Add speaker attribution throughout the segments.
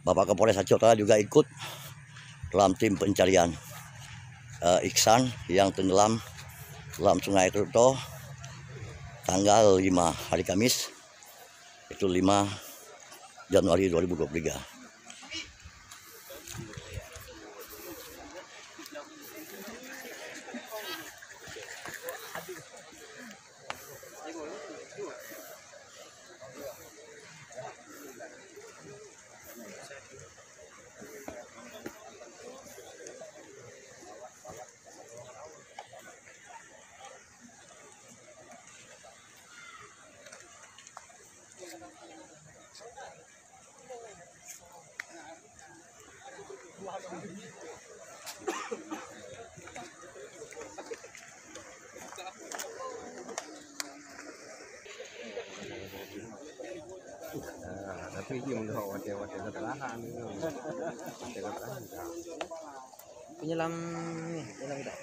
Speaker 1: Bapak Kapolres Aceh Utara juga ikut dalam tim pencarian Iksan yang tenggelam dalam Sungai Kerto tanggal 5 hari Kamis, itu 5 Januari 2023.
Speaker 2: Tapi yung wadah-wadah ketelahan penyelam nih, penyelam tidak.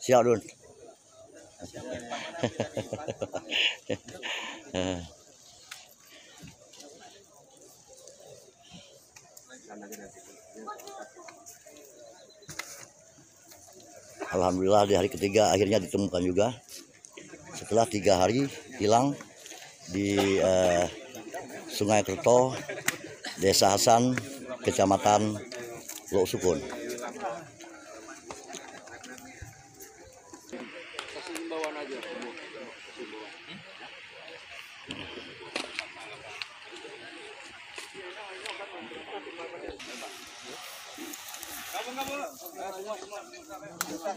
Speaker 1: Siap dun. Alhamdulillah di hari ketiga akhirnya ditemukan juga setelah 3 hari hilang di Sungai Kerto, Desa Hasan, Kecamatan Lok Sukun.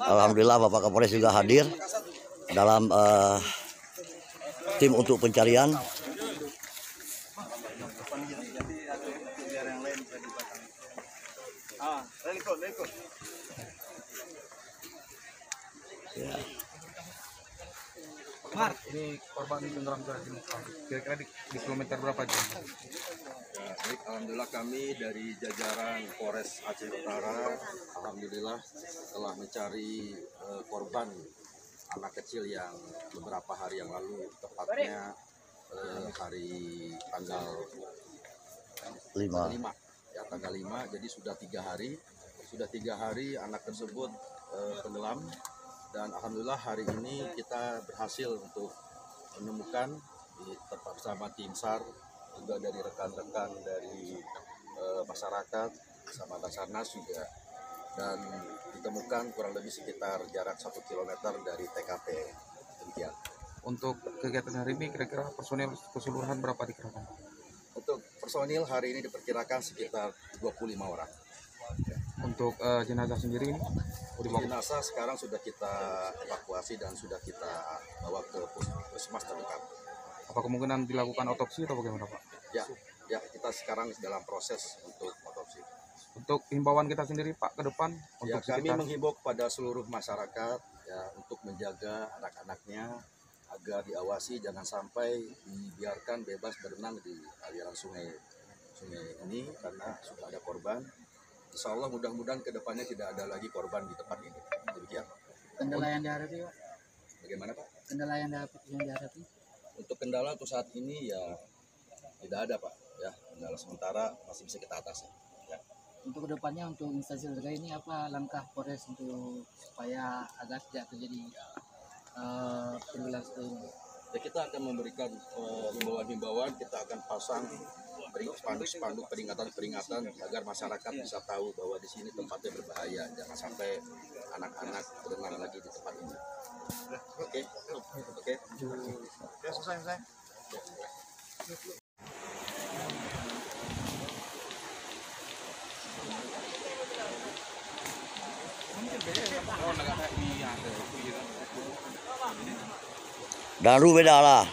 Speaker 1: Alhamdulillah Bapak Kapolres juga hadir dalam tim untuk pencarian. Ya.
Speaker 2: Mar, ini korban tenggelam kira-kira di kilometer berapa jam?
Speaker 3: Ya, baik, alhamdulillah kami dari jajaran Polres Aceh Utara, alhamdulillah telah mencari korban anak kecil yang beberapa hari yang lalu, tepatnya hari tanggal 5. Ya, tanggal 5, jadi sudah 3 hari anak tersebut tenggelam. Dan alhamdulillah hari ini kita berhasil untuk menemukan bersama tim SAR, juga dari rekan-rekan dari masyarakat sama Basarnas juga, dan ditemukan kurang lebih sekitar jarak 1 km dari TKP. Demikian.
Speaker 2: Untuk kegiatan hari ini kira-kira personil keseluruhan berapa dikerahkan?
Speaker 3: Untuk personil hari ini diperkirakan sekitar 25 orang.
Speaker 2: Untuk jenazah sendiri ini?
Speaker 3: Jenazah sekarang sudah kita evakuasi dan sudah kita bawa ke puskesmas terdekat.
Speaker 2: Apa kemungkinan dilakukan otopsi atau bagaimana, Pak?
Speaker 3: Ya, kita sekarang dalam proses untuk otopsi.
Speaker 2: Untuk himbauan kita sendiri, Pak, ke depan
Speaker 3: Ya,
Speaker 2: untuk
Speaker 3: kami menghimbau kepada seluruh masyarakat ya untuk menjaga anak-anaknya agar diawasi, jangan sampai dibiarkan bebas berenang di aliran sungai ini karena sudah ada korban. Insya Allah mudah-mudahan kedepannya tidak ada lagi korban di tempat ini. Demikian.
Speaker 4: Kendala yang dihadapi, Pak?
Speaker 3: Bagaimana, Pak?
Speaker 4: Kendala yang dihadapi?
Speaker 3: Untuk kendala untuk saat ini ya tidak ada, Pak. Ya, kendala sementara masih bisa kita atasi. Ya.
Speaker 4: Untuk kedepannya untuk instansi terkait ini apa langkah Polres untuk supaya agar tidak terjadi tenggelam seperti ini?
Speaker 3: Ya, kita akan memberikan himbauan-himbauan, kita akan pasang spanduk peringatan agar masyarakat bisa tahu bahwa di sini tempatnya berbahaya, jangan sampai anak-anak berenang lagi di tempat ini. Oke.
Speaker 2: Ya, selesai.
Speaker 1: Dan lu beda lah.